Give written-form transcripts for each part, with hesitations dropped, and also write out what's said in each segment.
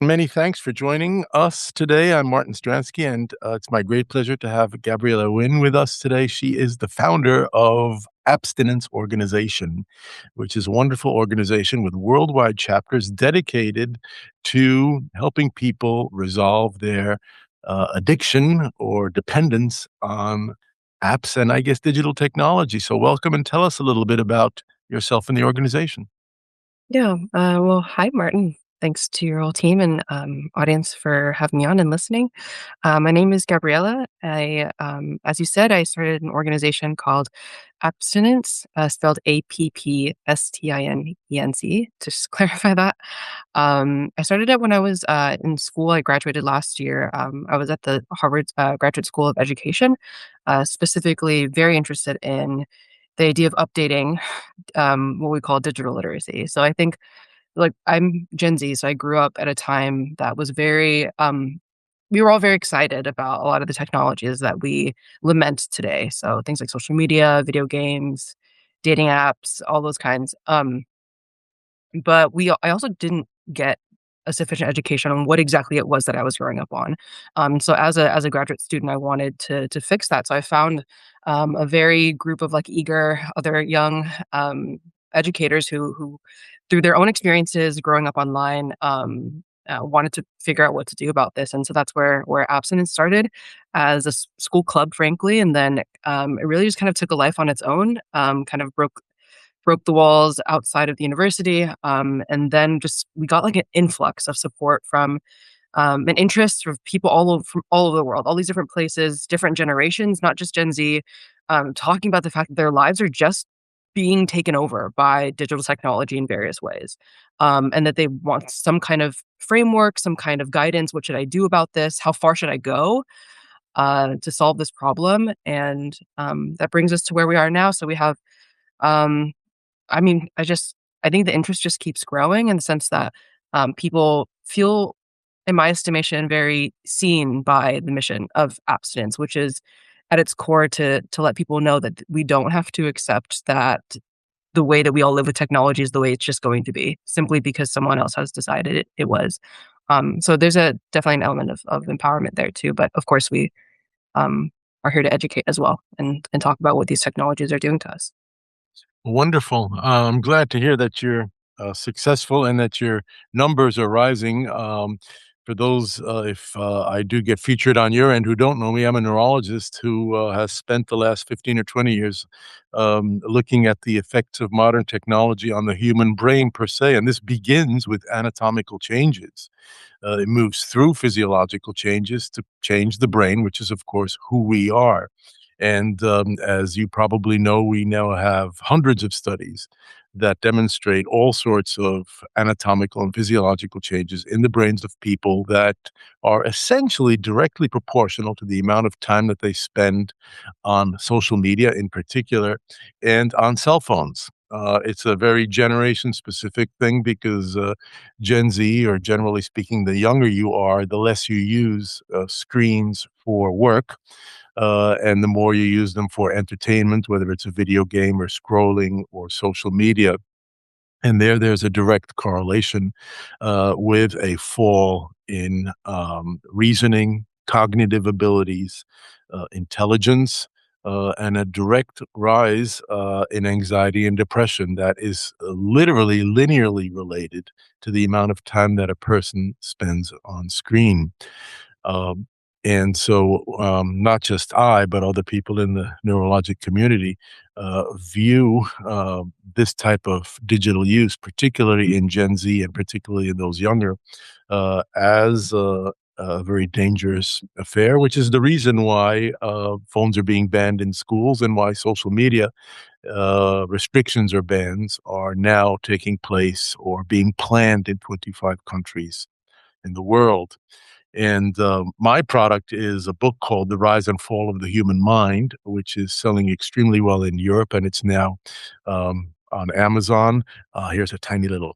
Many thanks for joining us today. I'm Martin Stránský, and it's my great pleasure to have Gabriella Wynn with us today. She is the founder of Appstinence Organization, which is a wonderful organization with worldwide chapters dedicated to helping people resolve their addiction or dependence on apps and, I guess, digital technology. So welcome, and tell us a little bit about yourself and the organization. Yeah. Well, hi, Martin. Thanks to your whole team and audience for having me on and listening. My name is Gabriella. As you said, I started an organization called Appstinence, spelled Appstinence, to just clarify that. I started it when I was in school. I graduated last year. I was at the Harvard Graduate School of Education, specifically very interested in the idea of updating what we call digital literacy. So I think, like, I'm Gen Z, so I grew up at a time that was very we were all very excited about a lot of the technologies that we lament today. So things like social media, video games, dating apps, all those kinds. But I also didn't get a sufficient education on what exactly it was that I was growing up on. So as a graduate student, I wanted to fix that. So I found a very group of like eager other young educators who through their own experiences growing up online wanted to figure out what to do about this. And so that's where abstinence started as a school club, frankly, and then it really just kind of took a life on its own. Kind of broke the walls outside of the university. And then just we got like an influx of support from and interest from people from all over the world, all these different places, different generations, not just Gen Z, talking about the fact that their lives are just being taken over by digital technology in various ways, and that they want some kind of framework, some kind of guidance. What should I do about this? How far should I go to solve this problem? And that brings us to where we are now. So we have um, I mean, I think the interest just keeps growing in the sense that people feel, in my estimation, very seen by the mission of abstinence, which is at its core to let people know that we don't have to accept that the way that we all live with technology is the way it's just going to be, simply because someone else has decided it was. So there's a definitely an element of empowerment there too. But of course, we are here to educate as well and talk about what these technologies are doing to us. Wonderful. I'm glad to hear that you're successful and that your numbers are rising. For those, if I do get featured on your end who don't know me, I'm a neurologist who has spent the last 15 or 20 years looking at the effects of modern technology on the human brain per se. And this begins with anatomical changes. It moves through physiological changes to change the brain, which is, of course, who we are. And as you probably know, we now have hundreds of studies that demonstrate all sorts of anatomical and physiological changes in the brains of people that are essentially directly proportional to the amount of time that they spend on social media in particular and on cell phones. It's a very generation specific thing because Gen Z, or generally speaking, the younger you are, the less you use screens for work and the more you use them for entertainment, whether it's a video game or scrolling or social media. And there's a direct correlation with a fall in reasoning, cognitive abilities, intelligence, and a direct rise in anxiety and depression that is literally linearly related to the amount of time that a person spends on screen. Um, and so, not just I, but other people in the neurologic community view this type of digital use, particularly in Gen Z and particularly in those younger, as a very dangerous affair, which is the reason why phones are being banned in schools and why social media restrictions or bans are now taking place or being planned in 25 countries in the world. And my product is a book called The Rise and Fall of the Human Mind, which is selling extremely well in Europe, and it's now on Amazon. Here's a tiny little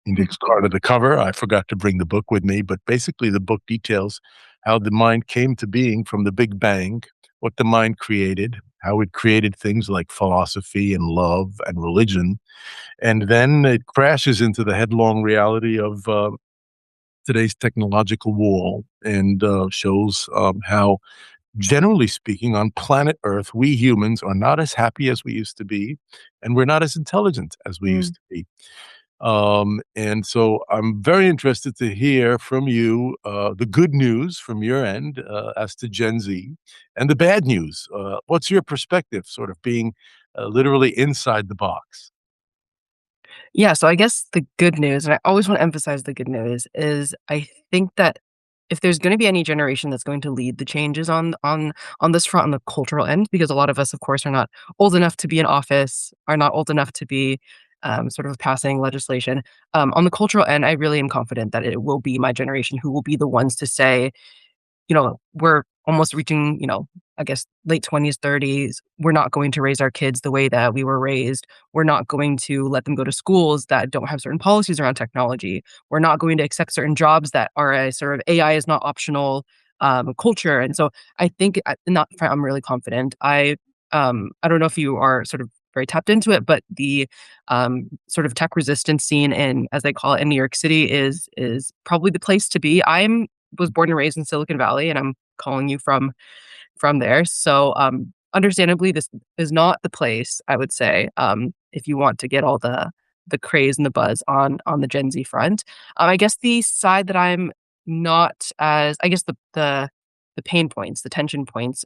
index card of the cover. I forgot to bring the book with me, but basically the book details how the mind came to being from the Big Bang, what the mind created, how it created things like philosophy and love and religion, and then it crashes into the headlong reality of today's technological wall and shows how, generally speaking, on planet Earth, we humans are not as happy as we used to be, and we're not as intelligent as we Mm. used to be. And so I'm very interested to hear from you the good news from your end as to Gen Z and the bad news. What's your perspective, sort of being literally inside the box? Yeah, so I guess the good news, and I always want to emphasize the good news, is I think that if there's going to be any generation that's going to lead the changes on this front on the cultural end, because a lot of us, of course, are not old enough to be in office, are not old enough to be sort of passing legislation. On the cultural end, I really am confident that it will be my generation who will be the ones to say, we're almost reaching, I guess late 20s, 30s. We're not going to raise our kids the way that we were raised. We're not going to let them go to schools that don't have certain policies around technology. We're not going to accept certain jobs that are a sort of AI is not optional culture. And so I think in that front, I'm really confident. I don't know if you are sort of very tapped into it, but the sort of tech resistance scene in, as they call it, in New York City is probably the place to be. I'm was born and raised in Silicon Valley, and I'm calling you from there. So, understandably, this is not the place, I would say, if you want to get all the craze and the buzz on the Gen Z front. I guess the side that I'm not as I guess the pain points, the tension points,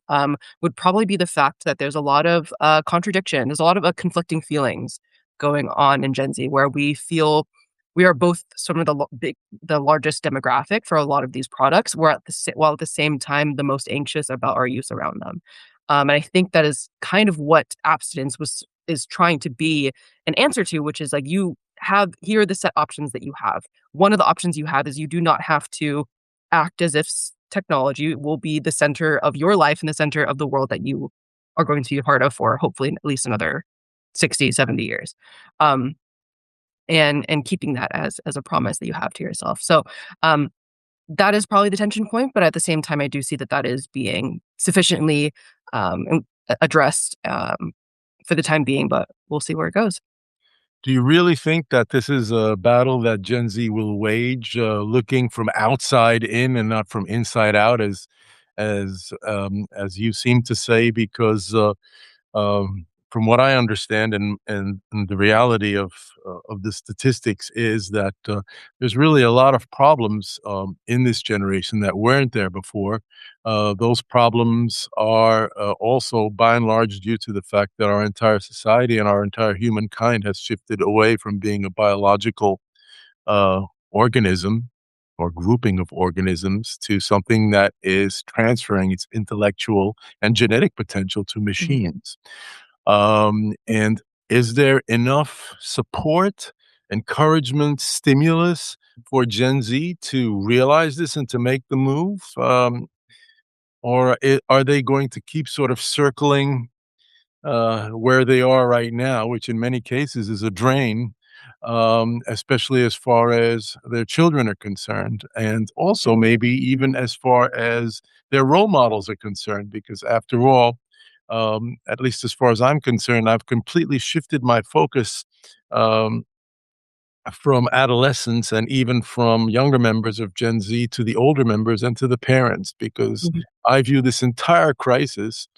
would probably be the fact that there's a lot of contradiction. There's a lot of conflicting feelings going on in Gen Z, where we feel we are both some of the largest demographic for a lot of these products. We're while at the same time the most anxious about our use around them. And I think that is kind of what abstinence was is trying to be an answer to, which is like you have here are the set options that you have. One of the options you have is you do not have to act as if technology will be the center of your life and the center of the world that you are going to be a part of for hopefully at least another 60, 70 years. Um, and keeping that as a promise that you have to yourself. So, that is probably the tension point, but at the same time, I do see that that is being sufficiently, addressed, for the time being, but we'll see where it goes. Do you really think that this is a battle that Gen Z will wage, looking from outside in and not from inside out, as you seem to say? Because from what I understand, and the reality of the statistics is that there's really a lot of problems in this generation that weren't there before. Those problems are also, by and large, due to the fact that our entire society and our entire humankind has shifted away from being a biological uh, organism or grouping of organisms to something that is transferring its intellectual and genetic potential to Mhm. machines. And is there enough support, encouragement, stimulus for Gen Z to realize this and to make the move? Or are they going to keep sort of circling where they are right now, which in many cases is a drain, especially as far as their children are concerned, and also maybe even as far as their role models are concerned? Because after all, at least as far as I'm concerned, I've completely shifted my focus um, from adolescents and even from younger members of Gen Z to the older members and to the parents, because Mhm. I view this entire crisis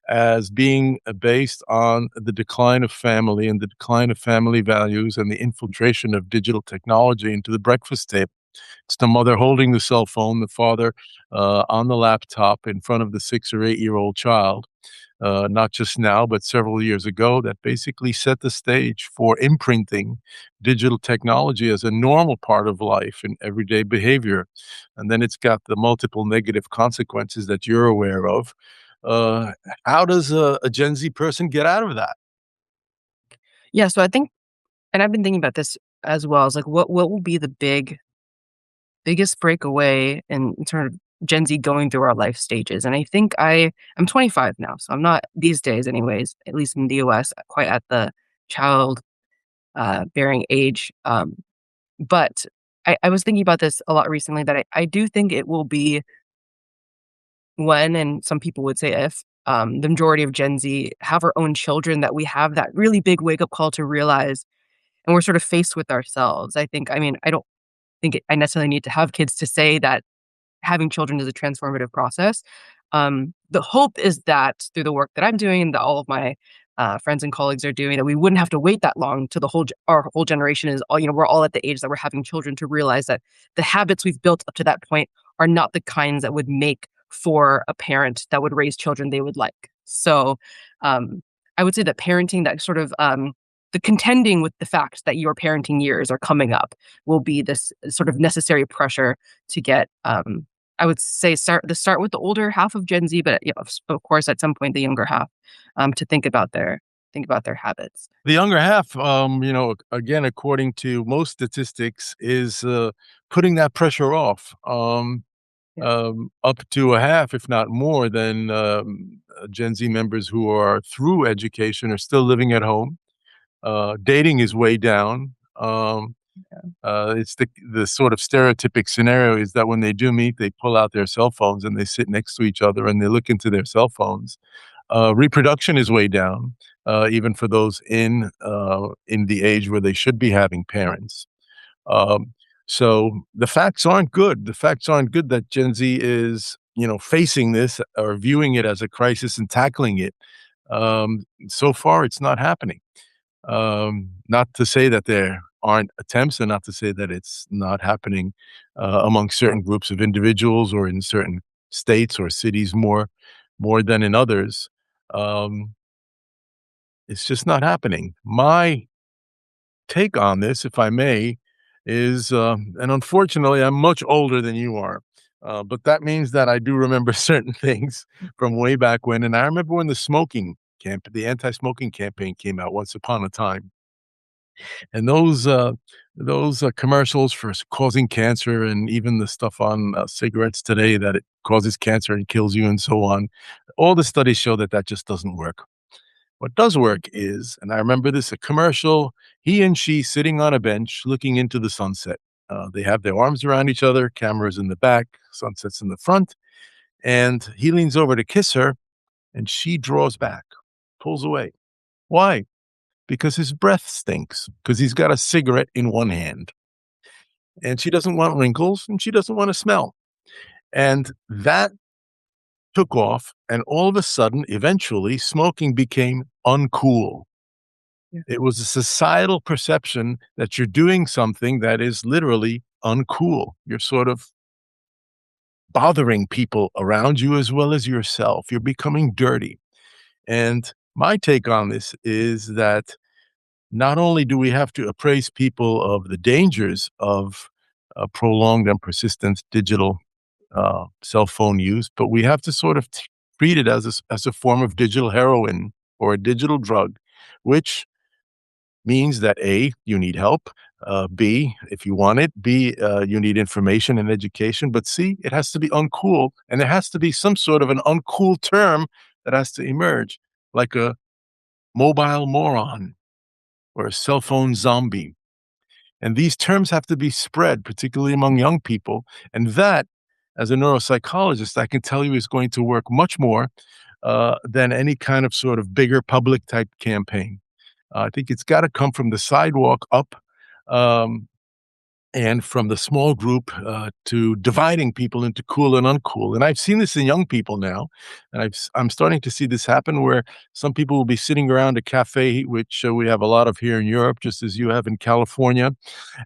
as being based on the decline of family and the decline of family values and the infiltration of digital technology into the breakfast table. It's the mother holding the cell phone, the father on the laptop in front of the 6 or 8 year old child, not just now, but several years ago, that basically set the stage for imprinting digital technology as a normal part of life and everyday behavior. And then it's got the multiple negative consequences that you're aware of. Uh, how does a Gen Z person get out of that? Yeah, so I think and I've been thinking about this as well, as like what will be the biggest breakaway in sort of Gen Z going through our life stages. And I think I'm 25 now, so I'm not these days anyways, at least in the US, quite at the child bearing age. But I was thinking about this a lot recently that I do think it will be when, and some people would say if, the majority of Gen Z have our own children, that we have that really big wake up call to realize, and we're sort of faced with ourselves. I think, I mean, I don't. think I necessarily need to have kids to say that having children is a transformative process. The hope is that through the work that I'm doing and that all of my friends and colleagues are doing, that we wouldn't have to wait that long to our whole generation is all, we're all at the age that we're having children, to realize that the habits we've built up to that point are not the kinds that would make for a parent that would raise children they would like. So um, I would say that parenting, that sort of the contending with the fact that your parenting years are coming up, will be this sort of necessary pressure to get, I would say, start with the older half of Gen Z, but of course at some point the younger half, to think about their habits. The younger half, again, according to most statistics, is putting that pressure off. Yeah. Up to a half, if not more, than Gen Z members who are through education are still living at home. Dating is way down. Yeah. It's the sort of stereotypic scenario is that when they do meet, they pull out their cell phones and they sit next to each other and they look into their cell phones. Reproduction is way down, even for those in the age where they should be having parents. Um, so the facts aren't good. The facts aren't good that Gen Z is, facing this or viewing it as a crisis and tackling it. So far, it's not happening. Not to say that there aren't attempts, and not to say that it's not happening among certain groups of individuals or in certain states or cities more than in others. Um, it's just not happening. My take on this, if I may, is, and unfortunately, I'm much older than you are, but that means that I do remember certain things from way back when. And I remember when the anti-smoking campaign came out once upon a time, and those commercials for causing cancer, and even the stuff on cigarettes today that it causes cancer and kills you, and so on. All the studies show that that just doesn't work. What does work is, and I remember this, a commercial, he and she sitting on a bench looking into the sunset. They have their arms around each other, cameras in the back, sunsets in the front, and he leans over to kiss her, and she draws back, pulls away. Why? Because his breath stinks, because he's got a cigarette in one hand, and she doesn't want wrinkles, and she doesn't want to smell. And that took off, and all of a sudden, eventually, smoking became uncool. Yeah. It was a societal perception that you're doing something that is literally uncool. You're sort of bothering people around you as well as yourself. You're becoming dirty. And my take on this is that not only do we have to appraise people of the dangers of prolonged and persistent digital cell phone use, but we have to sort of treat it as as a form of digital heroin or a digital drug, which means that A, you need help. B, if you want it. B, you need information and education. But C, it has to be uncool. And there has to be some sort of an uncool term that has to emerge, like a mobile moron or a cell phone zombie. And these terms have to be spread, particularly among young people. And that, as a neuropsychologist, I can tell you is going to work much more than any kind of sort of bigger public type campaign. I think it's got to come from the sidewalk up, um, and from the small group to dividing people into cool and uncool. And I've seen this in young people now, and I'm starting to see this happen where some people will be sitting around a cafe, which we have a lot of here in Europe, just as you have in California,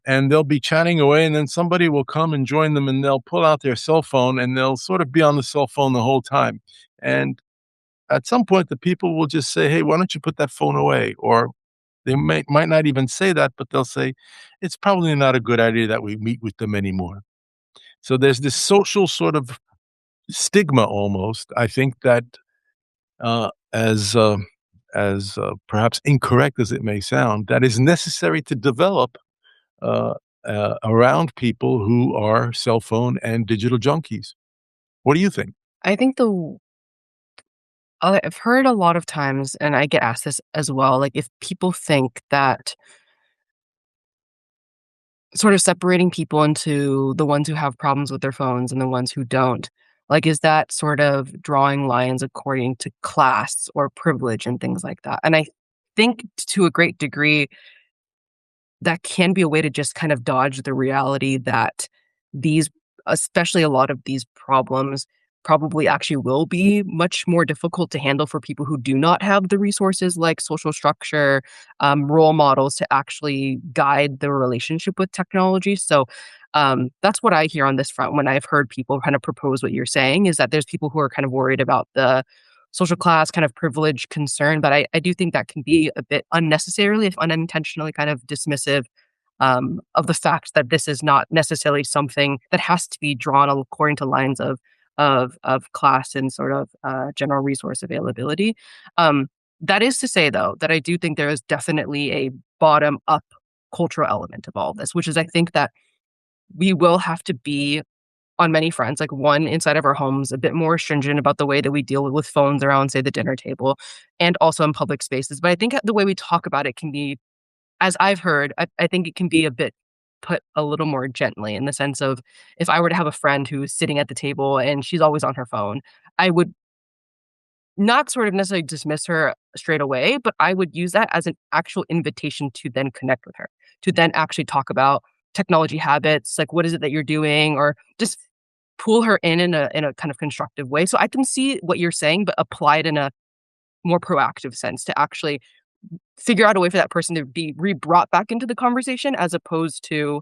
and they'll be chatting away, and then somebody will come and join them, and they'll pull out their cell phone, and they'll sort of be on the cell phone the whole time. And at some point, the people will just say, "Hey, why don't you put that phone away?" Or they might not even say that, but they'll say, "It's probably not a good idea that we meet with them anymore." So there's this social sort of stigma almost, I think that, uh, as, uh perhaps incorrect as it may sound, that is necessary to develop, uh, around people who are cell phone and digital junkies. What do you think? I think I've heard a lot of times, and I get asked this as well, like if people think that sort of separating people into the ones who have problems with their phones and the ones who don't, like, is that sort of drawing lines according to class or privilege and things like that? And I think to a great degree, that can be a way to just kind of dodge the reality that these especially a lot of these problems probably actually will be much more difficult to handle for people who do not have the resources like social structure, role models to actually guide the relationship with technology. So that's what I hear on this front when I've heard people kind of propose what you're saying is that there's people who are kind of worried about the social class kind of privilege concern. But I do think that can be a bit unnecessarily, if unintentionally, kind of dismissive of the fact that this is not necessarily something that has to be drawn according to lines of class and sort of general resource availability. That is to say, though, that I do think there is definitely a bottom up cultural element of all of this, which is I think that we will have to be on many fronts, like one inside of our homes, a bit more stringent about the way that we deal with phones around, say, the dinner table, and also in public spaces. But I think the way we talk about it can be, as I've heard, I think it can be a bit put a little more gently in the sense of if I were to have a friend who's sitting at the table and she's always on her phone, I would not sort of necessarily dismiss her straight away, but I would use that as an actual invitation to then connect with her, to then actually talk about technology habits, like what is it that you're doing, or just pull her in a kind of constructive way. So I can see what you're saying, but apply it in a more proactive sense to actually figure out a way for that person to be re-brought back into the conversation as opposed to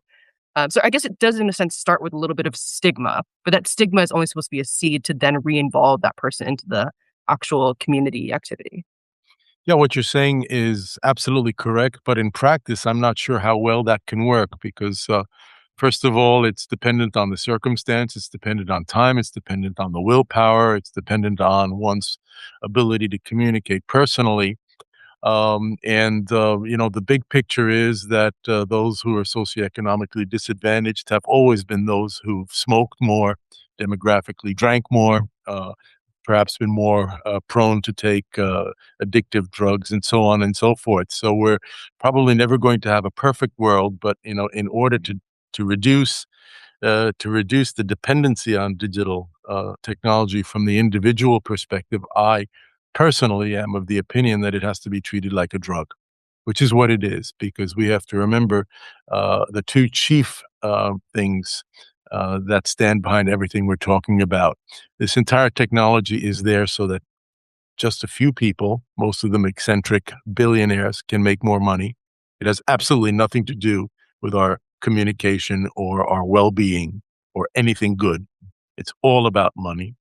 so I guess it does in a sense start with a little bit of stigma, but that stigma is only supposed to be a seed to then re-involve that person into the actual community activity. Yeah, what you're saying is absolutely correct, but in practice, I'm not sure how well that can work because, first of all, it's dependent on the circumstance, it's dependent on time, it's dependent on the willpower, it's dependent on one's ability to communicate personally. The big picture is that those who are socioeconomically disadvantaged have always been those who've smoked more, demographically drank more, perhaps been more prone to take addictive drugs and so on and so forth. So we're probably never going to have a perfect world, but in order to reduce the dependency on digital technology from the individual perspective, I personally am of the opinion that it has to be treated like a drug, which is what it is, because we have to remember the two chief things that stand behind everything we're talking about. This entire technology is there so that just a few people, most of them eccentric billionaires, can make more money. It has absolutely nothing to do with our communication or our well being or anything good. It's all about money.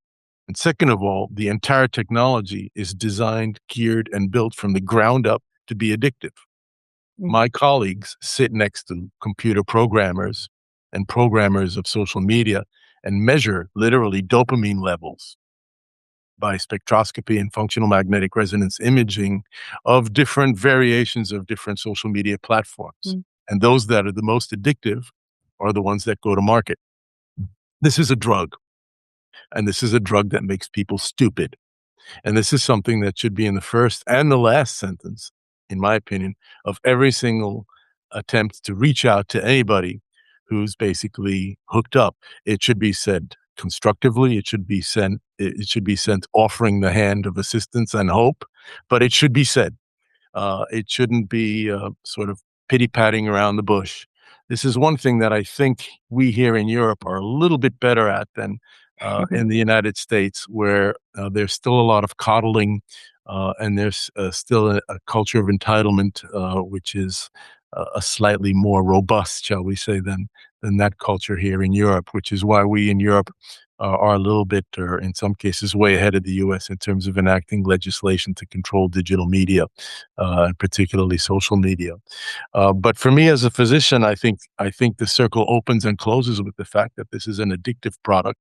And second of all, the entire technology is designed, geared, and built from the ground up to be addictive. Mhm. My colleagues sit next to computer programmers and programmers of social media and measure literally dopamine levels by spectroscopy and functional magnetic resonance imaging of different variations of different social media platforms. Mm. And those that are the most addictive are the ones that go to market. This is a drug, and this is a drug that makes people stupid. And this is something that should be in the first and the last sentence, in my opinion, of every single attempt to reach out to anybody who's basically hooked up. It should be said constructively. It should be sent offering the hand of assistance and hope, but it should be said. It shouldn't be sort of pity patting around the bush. This is one thing that I think we here in Europe are a little bit better at than in the United States, where there's still a lot of coddling and there's still a culture of entitlement, which is a slightly more robust, shall we say, than that culture here in Europe, which is why we in Europe are a little bit, or in some cases, way ahead of the U.S. in terms of enacting legislation to control digital media, and particularly social media. But for me as a physician, I think the circle opens and closes with the fact that this is an addictive product.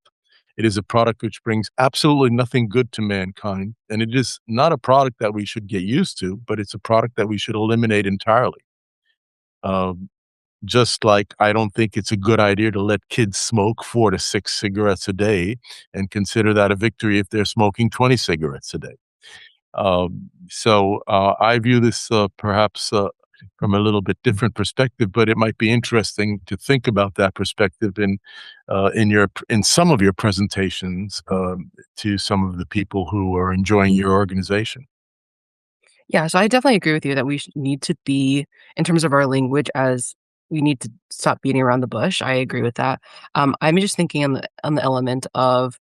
It is a product which brings absolutely nothing good to mankind, and it is not a product that we should get used to, but it's a product that we should eliminate entirely. Um, just like I don't think it's a good idea to let kids smoke 4 to 6 cigarettes a day and consider that a victory if they're smoking 20 cigarettes a day. I view this perhaps from a little bit different perspective, but it might be interesting to think about that perspective in some of your presentations to some of the people who are enjoying your organization. Yeah, so I definitely agree with you that need to be in terms of our language as we need to stop beating around the bush. I agree with that. I'm just thinking on the element of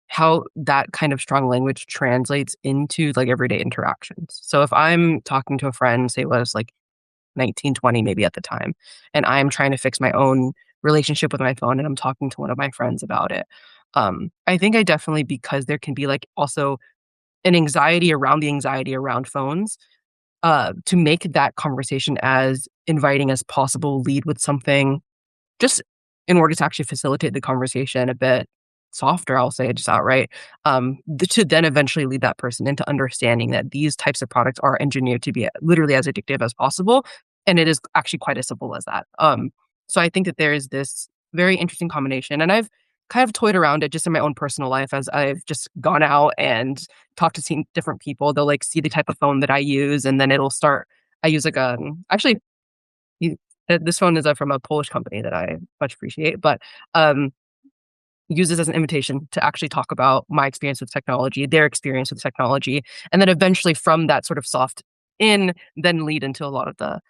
how that kind of strong language translates into like everyday interactions. So if I'm talking to a friend, say it was like 19, 20 maybe at the time, and I'm trying to fix my own relationship with my phone and I'm talking to one of my friends about it. I think I definitely because there can be like also an anxiety around phones, to make that conversation as inviting as possible, lead with something just in order to actually facilitate the conversation a bit softer, I'll say it just outright, to then eventually lead that person into understanding that these types of products are engineered to be literally as addictive as possible, and it is actually quite as simple as that. So I think that there is this very interesting combination, and I've kind of toyed around it just in my own personal life as I've just gone out and talked to different people. They'll like see the type of phone that I use, and then it'll start. I use like a actually you this phone is, from a Polish company that I much appreciate, but, um, use this as an invitation to actually talk about my experience with technology, their experience with technology, and then eventually from that sort of soft then lead into a lot of the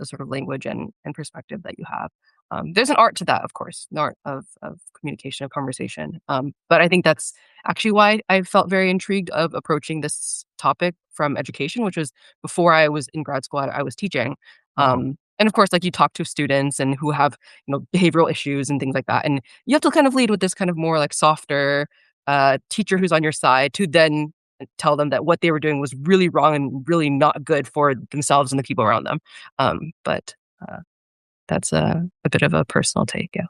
sort of language and perspective that you have. There's an art to that, of course, an art of communication, of conversation, but I think that's actually why I felt very intrigued of approaching this topic from education, which was before I was in grad school, I was teaching, Oh, and of course, like, you talk to students and who have, behavioral issues and things like that, and you have to kind of lead with this kind of more, like, softer, teacher who's on your side to then tell them that what they were doing was really wrong and really not good for themselves and the people around them. But, uh, that's a bit of a personal take, yeah.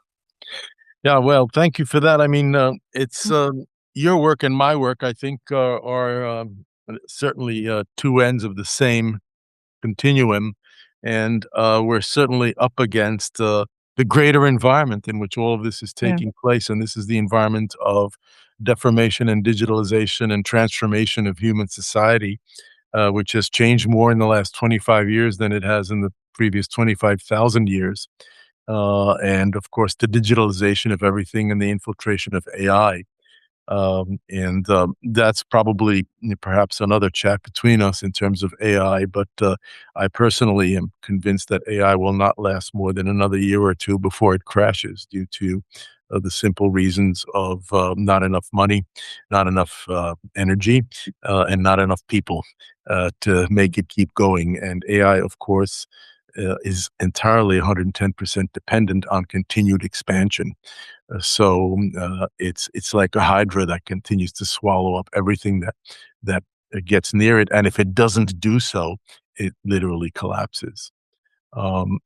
yeah. Well, thank you for that. I mean, it's Mm, your work and my work. I think are certainly two ends of the same continuum, and we're certainly up against the greater environment in which all of this is yeah, taking place, and this is the environment of deformation and digitalization and transformation of human society, which has changed more in the last 25 years than it has in the previous 25,000 years. And of course, the digitalization of everything and the infiltration of AI. And that's probably perhaps another chat between us in terms of AI. But I personally am convinced that AI will not last more than another year or two before it crashes due to the simple reasons of not enough money, not enough energy, and not enough people to make it keep going. And AI, of course, is entirely 110% dependent on continued expansion. It's like a hydra that continues to swallow up everything that gets near it, and if it doesn't do so, it literally collapses.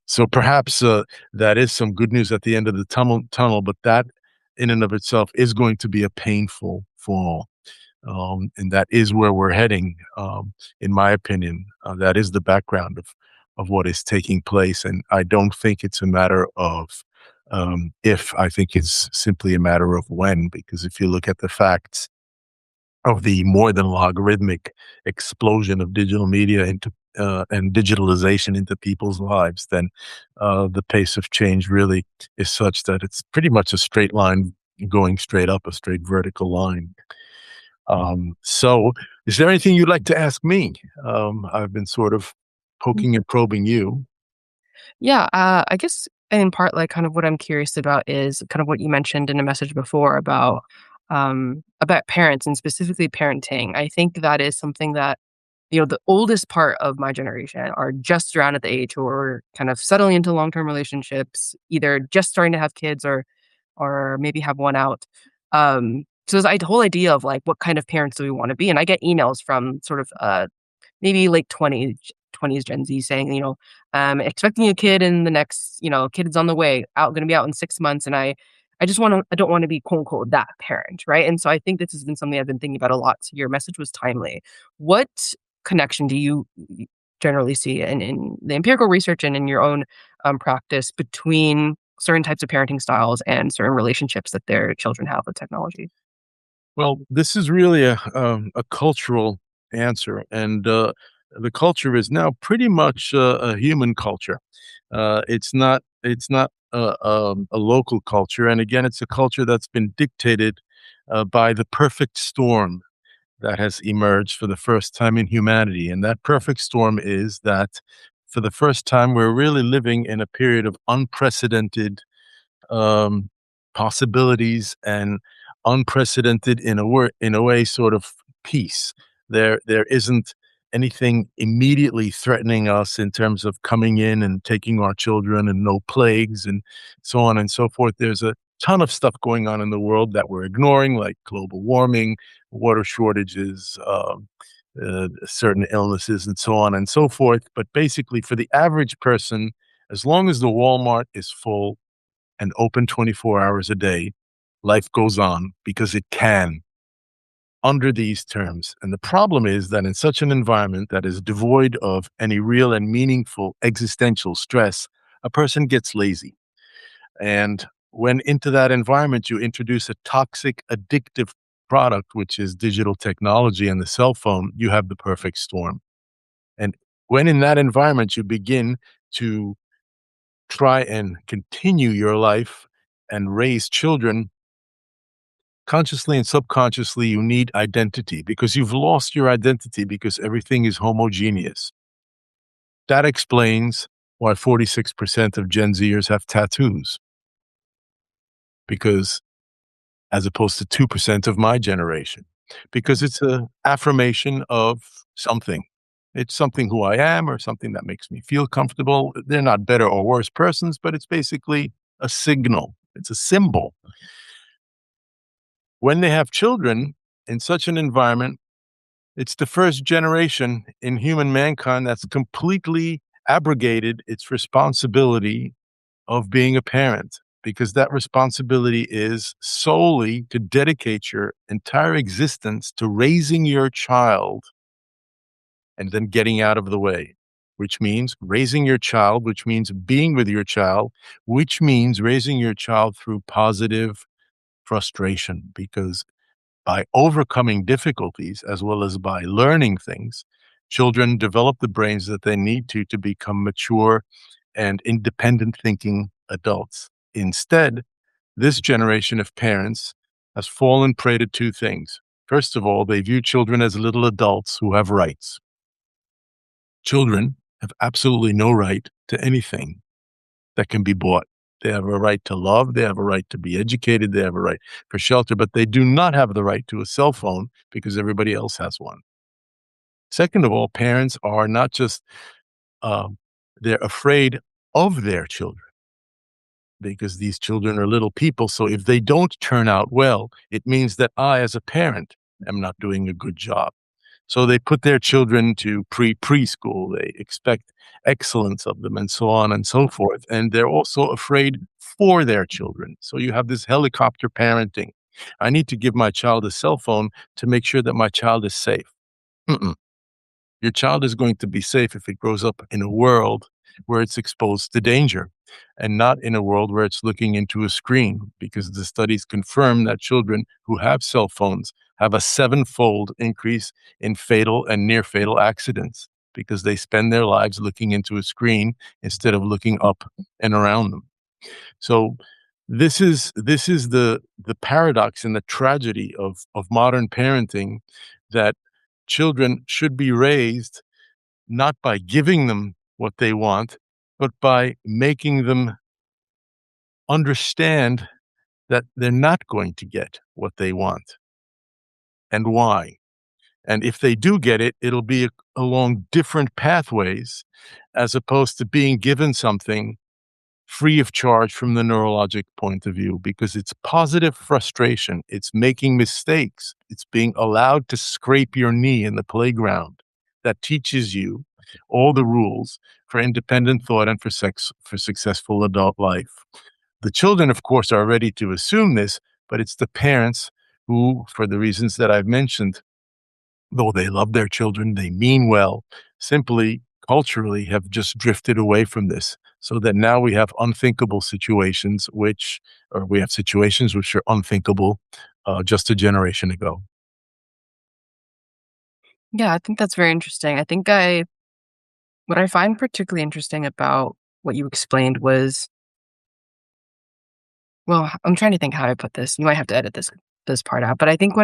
So perhaps that is some good news at the end of the tunnel, but that in and of itself is going to be a painful fall. And that is where we're heading, in my opinion. That is the background of what is taking place, and I don't think it's a matter of if. I think it's simply a matter of when. Because if you look at the facts of the more than logarithmic explosion of digital media into and digitalization into people's lives, then the pace of change really is such that it's pretty much a straight line going straight up, a straight vertical line. So is there anything you'd like to ask me? I've been sort of mm. poking and probing you. Yeah, I guess in part, like, kind of what I'm curious about is kind of what you mentioned in a message before about parents and specifically parenting. I think that is something that, the oldest part of my generation are just around at the age where we're kind of settling into long-term relationships, either just starting to have kids or maybe have one out. So there's the whole idea of like what kind of parents do we want to be? And I get emails from sort of maybe late 20s Gen Z saying, expecting a kid in the next, kid's on the way, gonna be out in 6 months. And I don't want to be quote unquote that parent. Right. And so I think this has been something I've been thinking about a lot. So your message was timely. What connection do you generally see in the empirical research and in your own practice between certain types of parenting styles and certain relationships that their children have with technology? Well, this is really a cultural answer, and the culture is now pretty much a human culture. It's not a local culture, and again, it's a culture that's been dictated by the perfect storm that has emerged for the first time in humanity. And that perfect storm is that for the first time, we're really living in a period of unprecedented um, possibilities and unprecedented in a way sort of peace. There isn't anything immediately threatening us in terms of coming in and taking our children, and no plagues and so on and so forth. There's a ton of stuff going on in the world that we're ignoring, like global warming, water shortages, certain illnesses, and so on and so forth. But basically, for the average person, as long as the Walmart is full and open 24 hours a day, life goes on because it can under these terms. And the problem is that in such an environment that is devoid of any real and meaningful existential stress, a person gets lazy. And when into that environment, you introduce a toxic, addictive product, which is digital technology and the cell phone, you have the perfect storm. And when in that environment, you begin to try and continue your life and raise children, consciously and subconsciously, you need identity because you've lost your identity because everything is homogeneous. That explains why 46% of Gen Zers have tattoos, because as opposed to 2% of my generation, because it's a affirmation of something. It's something who I am or something that makes me feel comfortable. They're not better or worse persons, but it's basically a signal. It's a symbol. When they have children in such an environment, it's the first generation in human mankind that's completely abrogated its responsibility of being a parent, because that responsibility is solely to dedicate your entire existence to raising your child and then getting out of the way, which means raising your child, which means being with your child, which means raising your child through positive frustration, because by overcoming difficulties as well as by learning things, children develop the brains that they need to become mature and independent thinking adults. Instead, this generation of parents has fallen prey to two things. First of all, they view children as little adults who have rights. Children have absolutely no right to anything that can be bought. They have a right to love, they have a right to be educated, they have a right for shelter, but they do not have the right to a cell phone because everybody else has one. Second of all, parents are not just, um, they're afraid of their children because these children are little people. So if they don't turn out well, it means that I, as a parent, am not doing a good job. So they put their children to preschool. They expect excellence of them and so on and so forth. And they're also afraid for their children. So you have this helicopter parenting. I need to give my child a cell phone to make sure that my child is safe. Mm-mm. Your child is going to be safe if it grows up in a world where it's exposed to danger and not in a world where it's looking into a screen, because the studies confirm that children who have cell phones have a seven-fold increase in fatal and near fatal accidents because they spend their lives looking into a screen instead of looking up and around them. So this is the paradox and the tragedy of modern parenting, that children should be raised not by giving them what they want, but by making them understand that they're not going to get what they want and why. And if they do get it, it'll be along different pathways as opposed to being given something free of charge from the neurologic point of view, because it's positive frustration. It's making mistakes. It's being allowed to scrape your knee in the playground that teaches you all the rules for independent thought and for successful adult life. The children, of course, are ready to assume this, but it's the parents who, for the reasons that I've mentioned, though they love their children, they mean well, simply culturally have just drifted away from this. So that now we have unthinkable situations, or we have situations which are unthinkable just a generation ago. Yeah, I think that's very interesting. What I find particularly interesting about what you explained was, well, I'm trying to think how I put this. You might have to edit this part out, but I think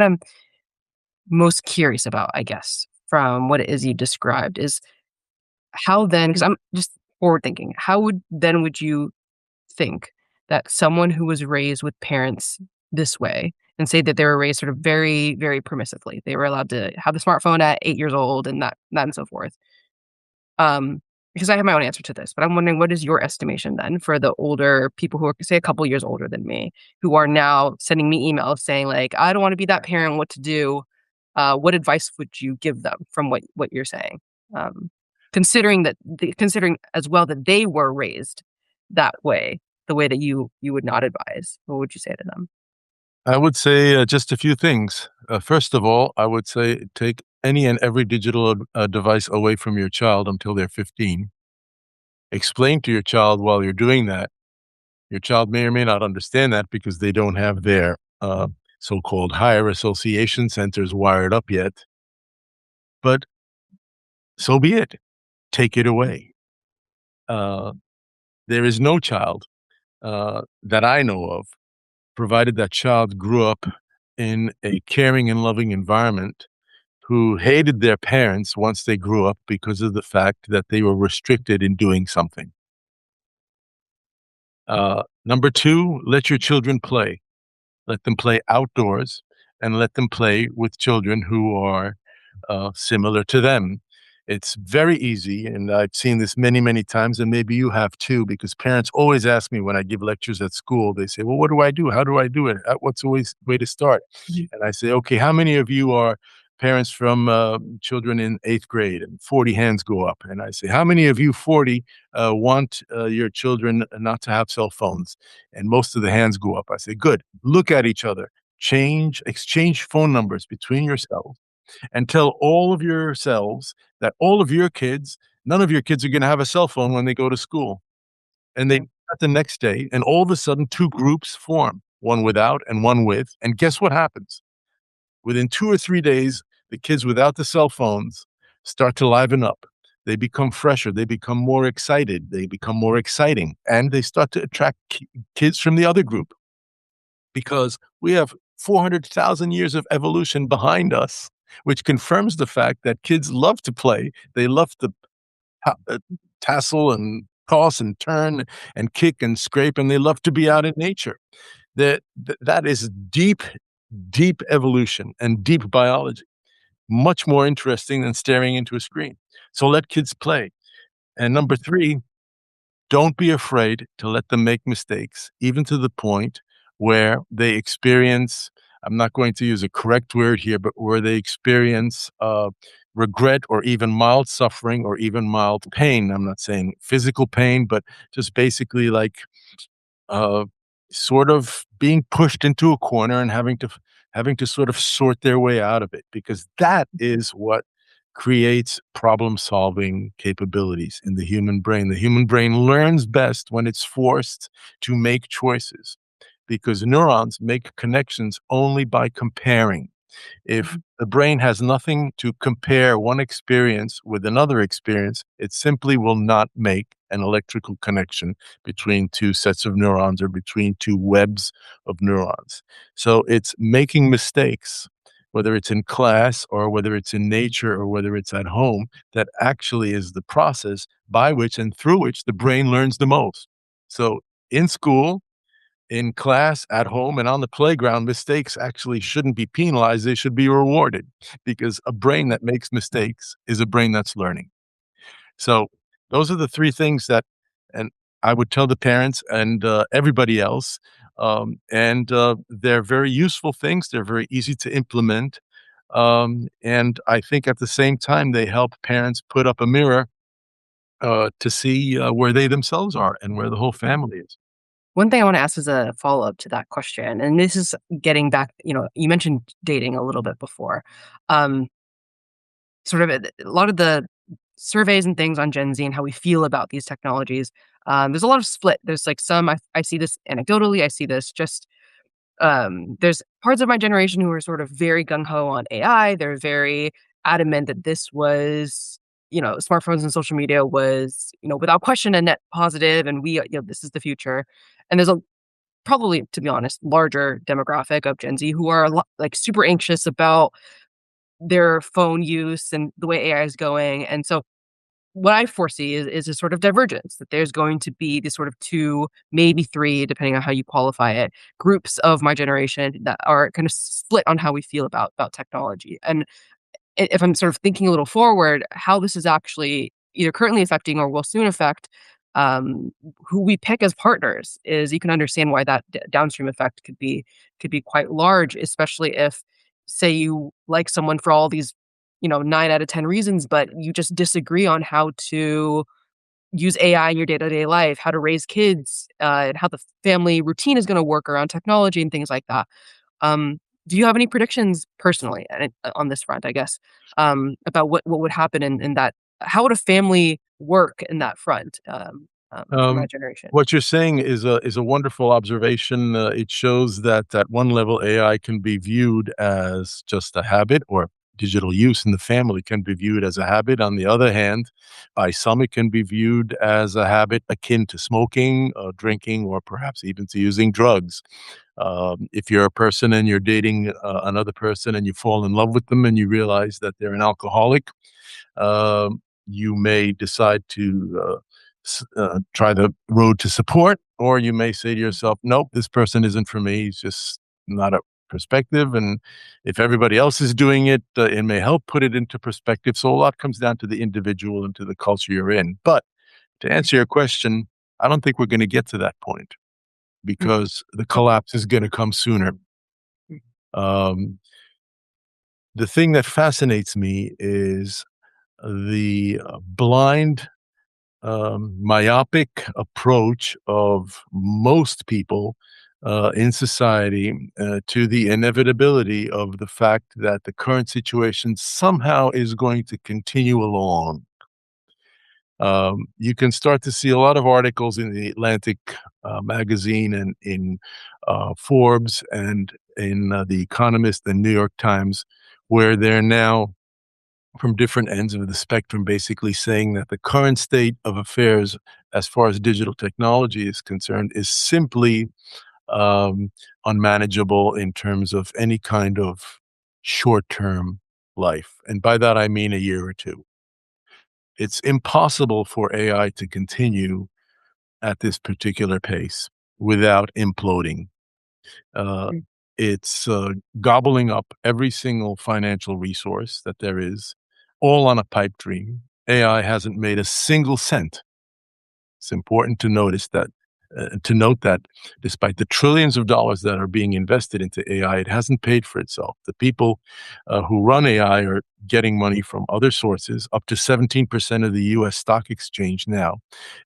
most curious about, I guess, from what it is you described is how then, because I'm just forward thinking, how would you think that someone who was raised with parents this way and say that they were raised sort of very, very permissively, they were allowed to have the smartphone at 8 years old and that and so forth. Um, because I have my own answer to this, but I'm wondering what is your estimation then for the older people who are, say, a couple years older than me, who are now sending me emails saying like, "I don't wanna be that parent, what to do?" What advice would you give them from what you're saying? Um, considering as well that they were raised that way, the way that you would not advise, what would you say to them? I would say just a few things. First of all, I would say take any and every digital device away from your child until they're 15. Explain to your child while you're doing that. Your child may or may not understand that because they don't have their so-called higher association centers wired up yet. But so be it. Take it away. Uh, there is no child that I know of, provided that child grew up in a caring and loving environment, who hated their parents once they grew up because of the fact that they were restricted in doing something. Number two, let your children play. Let them play outdoors and let them play with children who are similar to them. It's very easy, and I've seen this many, many times, and maybe you have too, because parents always ask me when I give lectures at school, they say, well, what do I do? How do I do it? What's the way to start? Mhm. And I say, okay, how many of you are parents from children in eighth grade? And 40 hands go up. And I say, how many of you 40 want your children not to have cell phones? And most of the hands go up. I say, good. Look at each other. Exchange phone numbers between yourselves and tell all of yourselves that all of your kids, none of your kids are going to have a cell phone when they go to school. And they do that the next day, and all of a sudden, two groups form, one without and one with. And guess what happens? Within 2 or 3 days, the kids without the cell phones start to liven up. They become fresher. They become more excited. They become more exciting. And they start to attract kids from the other group because we have 400,000 years of evolution behind us, which confirms the fact that kids love to play. They love to tassel and toss and turn and kick and scrape, and they love to be out in nature. That is deep, deep evolution and deep biology, much more interesting than staring into a screen. So let kids play. And number three, don't be afraid to let them make mistakes, even to the point where they experience, I'm not going to use a correct word here, but where they experience regret or even mild suffering or even mild pain. I'm not saying physical pain, but just basically like uh, sort of being pushed into a corner and having to sort of sort their way out of it, because that is what creates problem solving capabilities in the human brain. The human brain learns best when it's forced to make choices, because neurons make connections only by comparing. If Mhm. the brain has nothing to compare one experience with another experience, it simply will not make an electrical connection between two sets of neurons or between two webs of neurons. So it's making mistakes, whether it's in class or whether it's in nature or whether it's at home, that actually is the process by which and through which the brain learns the most. So in school, in class, at home, and on the playground, mistakes actually shouldn't be penalized. They should be rewarded, because a brain that makes mistakes is a brain that's learning. So those are the three things that, and I would tell the parents and everybody else. And they're very useful things. They're very easy to implement. And I think at the same time, they help parents put up a mirror to see where they themselves are and where the whole family is. One thing I wanna ask as a follow-up to that question, and this is getting back, you mentioned dating a little bit before. Um, sort of a lot of the surveys and things on Gen Z and how we feel about these technologies, there's a lot of split. There's, like, some I see this anecdotally, I see this just, there's parts of my generation who are sort of very gung ho on AI. They're very adamant that this was, smartphones and social media was, without question a net positive, and this is the future. And there's a probably, to be honest, larger demographic of Gen Z who are a lot, like super anxious about their phone use and the way AI is going. And so what I foresee is a sort of divergence, that there's going to be this sort of 2, maybe 3, depending on how you qualify it, groups of my generation that are kind of split on how we feel about technology. And if I'm sort of thinking a little forward, how this is actually either currently affecting or will soon affect who we pick as partners, is you can understand why that downstream effect could be quite large, especially if, say, you like someone for all these 9 out of 10 reasons, but you just disagree on how to use AI in your day-to-day life, how to raise kids, and how the family routine is going to work around technology and things like that. Um, do you have any predictions personally on this front, I guess, about what would happen in that? How would a family work in that front, for my Um, generation? what you're saying is a wonderful observation. It shows that at one level, AI can be viewed as just a habit, or digital use in the family can be viewed as a habit. On the other hand, by some, it can be viewed as a habit akin to smoking, drinking, or perhaps even to using drugs. If you're a person and you're dating another person and you fall in love with them and you realize that they're an alcoholic, you may decide to try the road to support, or you may say to yourself, nope, this person isn't for me. He's just not a perspective. And if everybody else is doing it, it may help put it into perspective. So a lot comes down to the individual and to the culture you're in. But to answer your question, I don't think we're going to get to that point Mm, because the okay. collapse is going to come sooner. Mm, Um, the thing that fascinates me is the blind, myopic approach of most people in society to the inevitability of the fact that the current situation somehow is going to continue along. You can start to see a lot of articles in the Atlantic magazine and in Forbes and in The Economist and New York Times, where they're now from different ends of the spectrum, basically saying that the current state of affairs, as far as digital technology is concerned, is simply um, unmanageable in terms of any kind of short term life. And by that, I mean a year or two. It's impossible for AI to continue at this particular pace without imploding. Uh, mm, it's gobbling up every single financial resource that there is, all on a pipe dream. AI hasn't made a single cent. It's important to note that despite the trillions of dollars that are being invested into AI, it hasn't paid for itself. The people who run AI are getting money from other sources. Up to 17% of the U.S. stock exchange now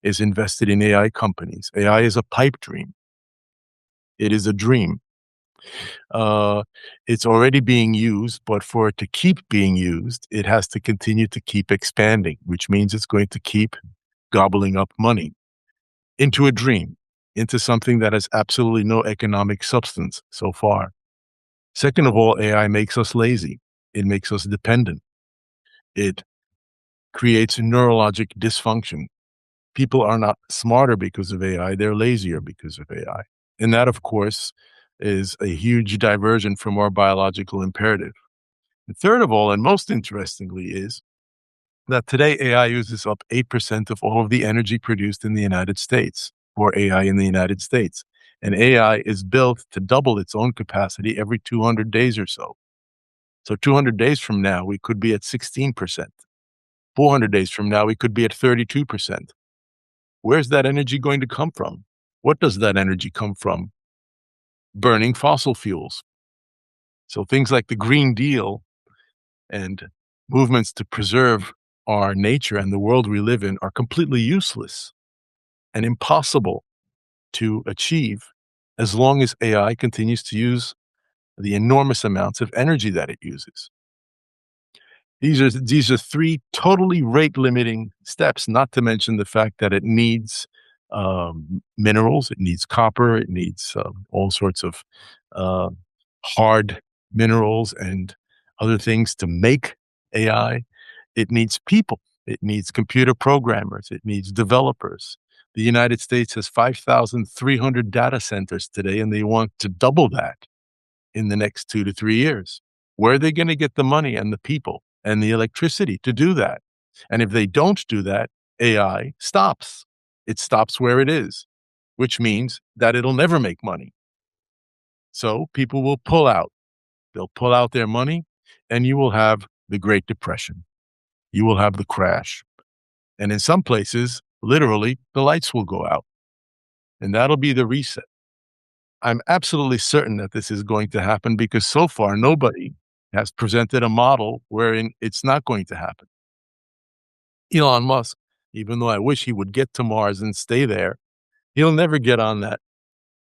is invested in AI companies. AI is a pipe dream. It is a dream. Uh, it's already being used, but for it to keep being used, it has to continue to keep expanding, which means it's going to keep gobbling up money into a dream, into something that has absolutely no economic substance so far. Second of all, AI makes us lazy. It makes us dependent. It creates neurologic dysfunction. People are not smarter because of AI, they're lazier because of AI. And that, of course, is a huge diversion from our biological imperative. And third of all, and most interestingly, is that today AI uses up 8% of all of the energy produced in the United States for AI in the United States. And AI is built to double its own capacity every 200 days or so. So 200 days from now, we could be at 16%. 400 days from now, we could be at 32%. Where's that energy going to come from? What does that energy come from? Burning fossil fuels. So things like the Green Deal and movements to preserve our nature and the world we live in are completely useless and impossible to achieve as long as AI continues to use the enormous amounts of energy that it uses. These are three totally rate limiting steps, not to mention the fact that it needs minerals, it needs copper, it needs all sorts of uh, hard minerals and other things to make AI. It needs people. It needs computer programmers. It needs developers. The United States has 5,300 data centers today, and they want to double that in the next 2 to 3 years. Where are they going to get the money and the people and the electricity to do that? And if they don't do that, AI stops. It stops where it is, which means that it'll never make money. So people will pull out. They'll pull out their money, and you will have the Great Depression. You will have the crash. And in some places, literally, the lights will go out. And that'll be the reset. I'm absolutely certain that this is going to happen because so far nobody has presented a model wherein it's not going to happen. Elon Musk, even though I wish he would get to Mars and stay there, he'll never get on that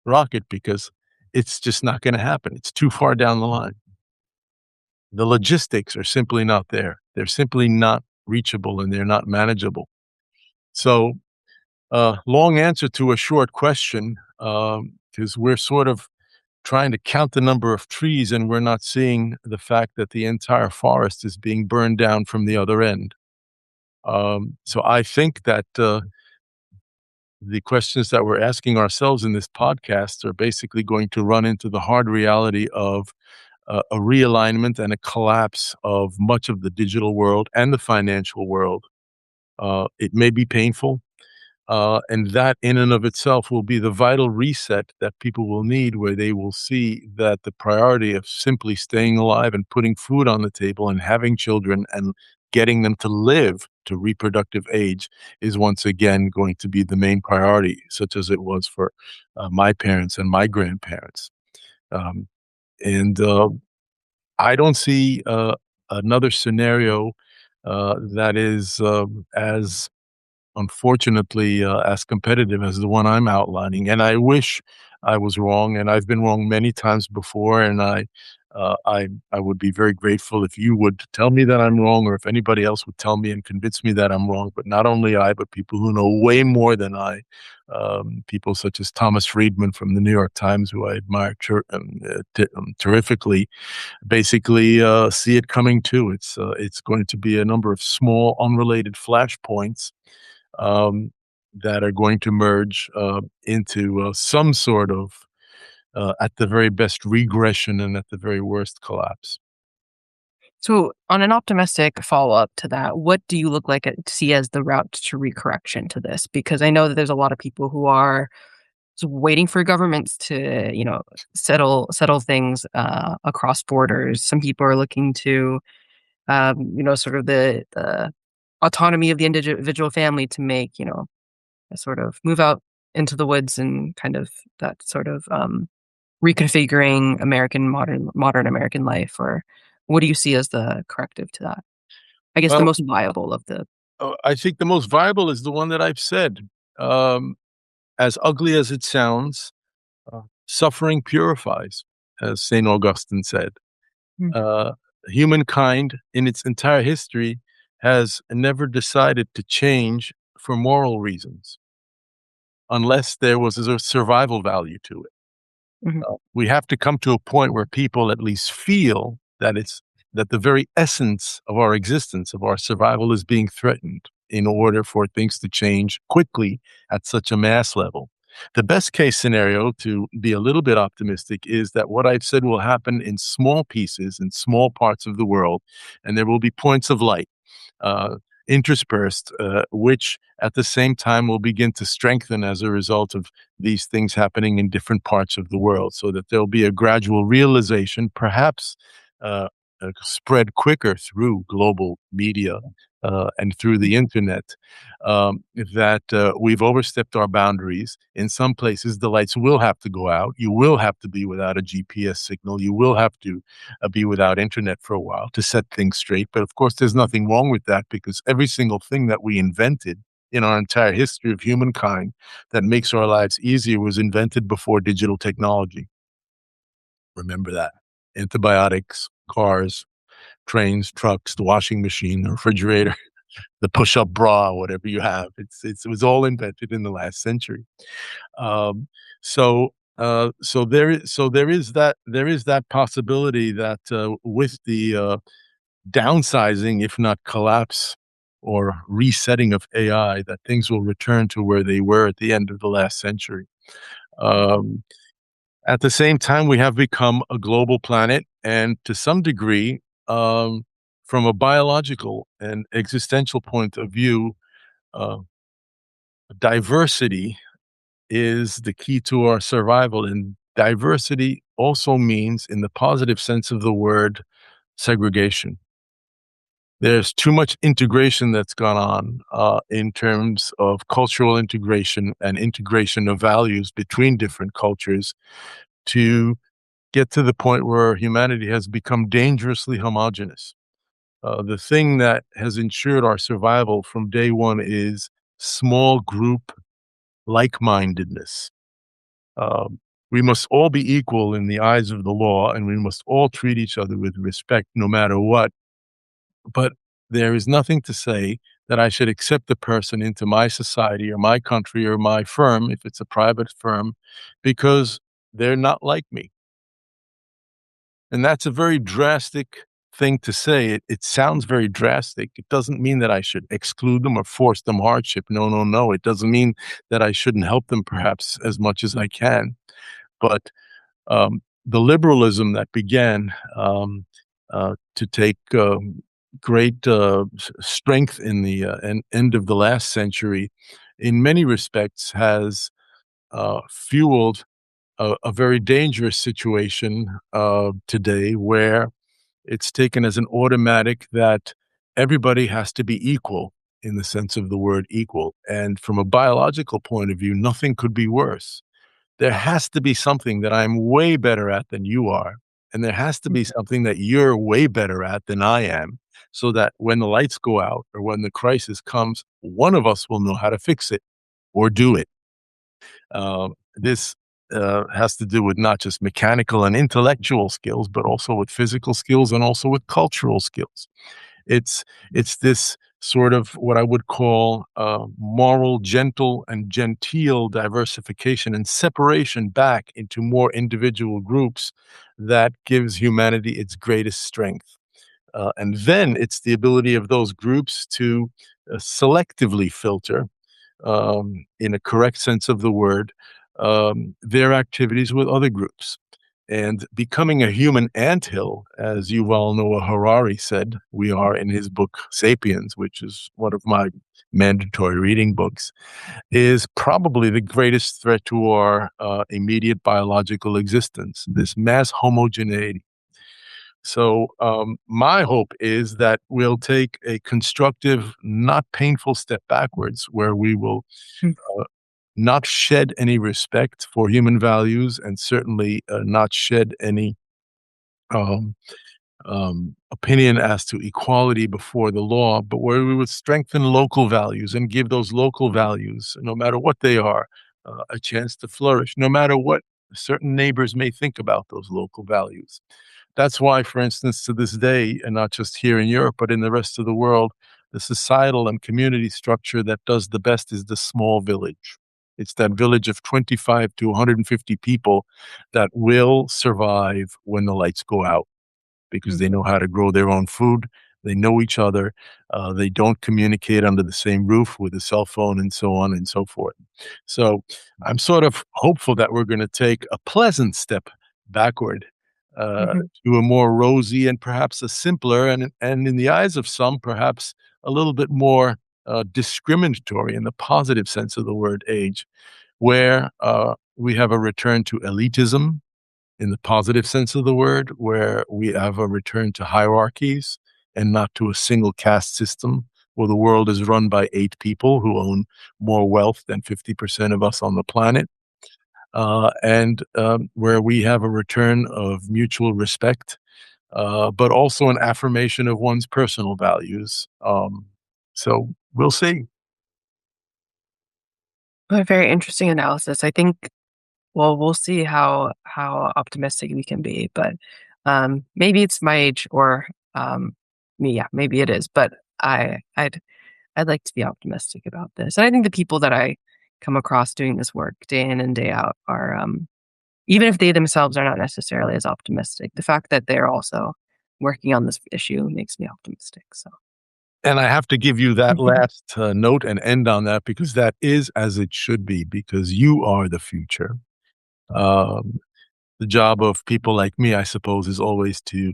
rocket because it's just not going to happen. It's too far down the line. The logistics are simply not there. They're simply not reachable and they're not manageable. So, long answer to a short question, because we're sort of trying to count the number of trees and we're not seeing the fact that the entire forest is being burned down from the other end. So I think that the questions that we're asking ourselves in this podcast are basically going to run into the hard reality of a realignment and a collapse of much of the digital world and the financial world. It may be painful, and that in and of itself will be the vital reset that people will need, where they will see that the priority of simply staying alive and putting food on the table and having children and getting them to live to reproductive age is once again going to be the main priority, such as it was for my parents and my grandparents. Um, and I don't see another scenario that is as unfortunately, as competitive as the one I'm outlining, and I wish I was wrong, and I've been wrong many times before, and I would be very grateful if you would tell me that I'm wrong, or if anybody else would tell me and convince me that I'm wrong, but not only I, but people who know way more than I, people such as Thomas Friedman from the New York Times, who I admire terrifically, basically, see it coming too. It's going to be a number of small, unrelated flashpoints um, that are going to merge into some sort of, at the very best, regression and at the very worst, collapse. So, on an optimistic follow-up to that, what do you see as the route to recorrection to this? Because I know that there's a lot of people who are waiting for governments to, settle things across borders. Some people are looking to, sort of the autonomy of the individual family to make, a sort of move out into the woods and kind of that sort of reconfiguring modern American life. Or what do you see as the corrective to that? I guess the Well, most viable of the. I think the most viable is the one that I've said. Um, as ugly as it sounds, suffering purifies, as St. Augustine said. Mm, Uh, Humankind, in its entire history, has never decided to change for moral reasons, unless there was a survival value to it. mhm. We have to come to a point where people at least feel that the very essence of our existence, of our survival, is being threatened in order for things to change quickly at such a mass level. The best case scenario, to be a little bit optimistic, is that what I've said will happen in small pieces in small parts of the world, and there will be points of light uh, interspersed, which at the same time will begin to strengthen as a result of these things happening in different parts of the world, so that there'll be a gradual realization, perhaps uh, spread quicker through global media and through the internet, that we've overstepped our boundaries. In some places, the lights will have to go out. You will have to be without a GPS signal. You will have to be without internet for a while to set things straight. But of course, there's nothing wrong with that, because every single thing that we invented in our entire history of humankind that makes our lives easier was invented before digital technology. Remember that. Antibiotics, cars, trains, trucks, the washing machine, the refrigerator, the push-up bra, whatever you have. It was all invented in the last century. Um, there is that possibility that with the downsizing, if not collapse or resetting of AI, that things will return to where they were at the end of the last century. Um, at the same time, we have become a global planet. And to some degree, from a biological and existential point of view, uh, diversity is the key to our survival. And diversity also means, in the positive sense of the word, segregation. There's too much integration that's gone on in terms of cultural integration and integration of values between different cultures to get to the point where humanity has become dangerously homogenous. The thing that has ensured our survival from day one is small group like-mindedness. We must all be equal in the eyes of the law, and we must all treat each other with respect no matter what. But there is nothing to say that I should accept the person into my society or my country or my firm, if it's a private firm, because they're not like me. And that's a very drastic thing to say. It sounds very drastic. It doesn't mean that I should exclude them or force them hardship. No, no, no. It doesn't mean that I shouldn't help them perhaps as much as I can. But the liberalism that began to take great strength in the end of the last century, in many respects, has fueled a very dangerous situation today, where it's taken as an automatic that everybody has to be equal in the sense of the word equal. And from a biological point of view, nothing could be worse. There has to be something that I'm way better at than you are, and there has to be Mhm. something that you're way better at than I am, so that when the lights go out or when the crisis comes, one of us will know how to fix it or do it. This has to do with not just mechanical and intellectual skills, but also with physical skills and also with cultural skills. It's it's this sort of what I would call moral, gentle, and genteel diversification and separation back into more individual groups that gives humanity its greatest strength. And then it's the ability of those groups to selectively filter, in a correct sense of the word, their activities with other groups. And becoming a human anthill, as Yuval Noah Harari said we are in his book Sapiens, which is one of my mandatory reading books, is probably the greatest threat to our immediate biological existence, this mass homogeneity. So, my hope is that we'll take a constructive, not painful step backwards, where we will Mm. uh, not shed any respect for human values, and certainly not shed any um, opinion as to equality before the law, but where we would strengthen local values and give those local values, no matter what they are, a chance to flourish, no matter what certain neighbors may think about those local values. That's why, for instance, to this day, and not just here in Europe, but in the rest of the world, the societal and community structure that does the best is the small village. It's that village of 25 to 150 people that will survive when the lights go out, because they Mhm. know how to grow their own food. They know each other. They don't communicate under the same roof with a cell phone and so on and so forth. So I'm sort of hopeful that we're going to take a pleasant step backward Mhm. to a more rosy and perhaps a simpler, and in the eyes of some, perhaps a little bit more discriminatory in the positive sense of the word age, where we have a return to elitism in the positive sense of the word, where we have a return to hierarchies and not to a single caste system, where the world is run by 8 people who own more wealth than 50% of us on the planet, and where we have a return of mutual respect, but also an affirmation of one's personal values. So we'll see. A very interesting analysis. I think, well, we'll see how optimistic we can be, but, maybe it's my age or, me, yeah, maybe it is, but I'd like to be optimistic about this, and I think the people that I come across doing this work day in and day out are, even if they themselves are not necessarily as optimistic, the fact that they're also working on this issue makes me optimistic, so. And I have to give you that Mhm. last note and end on that, because that is as it should be, because you are the future. Um, the job of people like me, I suppose, is always to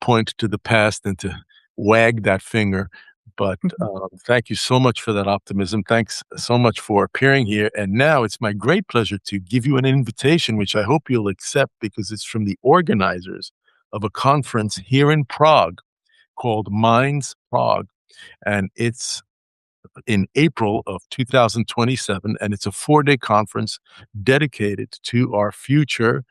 point to the past and to wag that finger. But Mhm. thank you so much for that optimism. Thanks so much for appearing here. And now it's my great pleasure to give you an invitation, which I hope you'll accept because it's from the organizers of a conference here in Prague called Minds Prague. And it's in April of 2027, and it's a 4-day conference dedicated to our future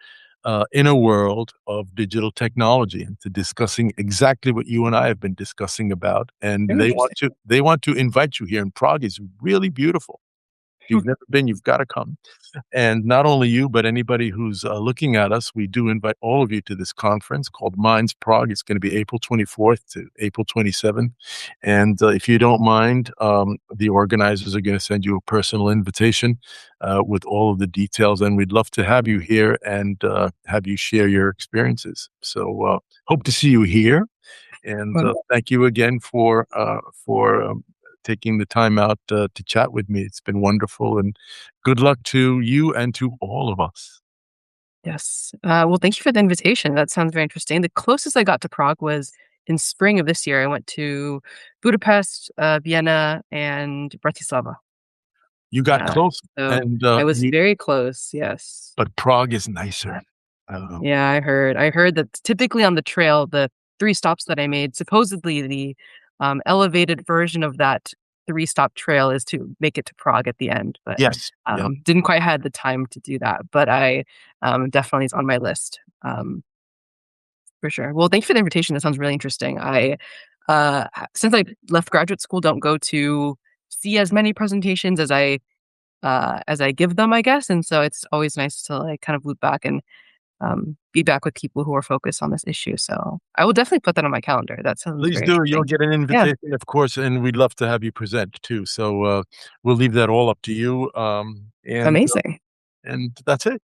in a world of digital technology and to discussing exactly what you and I have been discussing about. And Very interesting. they want to invite you here. And Prague is really beautiful. If you've never been, you've got to come. And not only you, but anybody who's looking at us, we do invite all of you to this conference called Minds Prague. It's going to be April 24th to April 27th. And if you don't mind, the organizers are going to send you a personal invitation with all of the details. And we'd love to have you here and have you share your experiences. So hope to see you here. And Well, thank you again for taking the time out to chat with me. It's been wonderful, and good luck to you and to all of us. yes. Well, thank you for the invitation. That sounds very interesting. The closest I got to Prague was in spring of this year. I went to Budapest, Vienna, and Bratislava. You got Uh, close, so and I was very close. Yes. but Prague is nicer. Um, Yeah, I heard. I heard that typically on the trail, the 3 stops that I made, supposedly the, elevated version of that 3-stop trail is to make it to Prague at the end, but, yes, yeah. didn't quite had the time to do that, but I, definitely is on my list, for sure. Well, thank you for the invitation, that sounds really interesting. Since I left graduate school, don't go to see as many presentations as I give them, I guess, and so it's always nice to, like, kind of loop back and be back with people who are focused on this issue. So I will definitely put that on my calendar. That sounds Please very do. You'll interesting. get an Yeah, invitation, of course, and we'd love to have you present too. So we'll leave that all up to you. amazing. And that's it.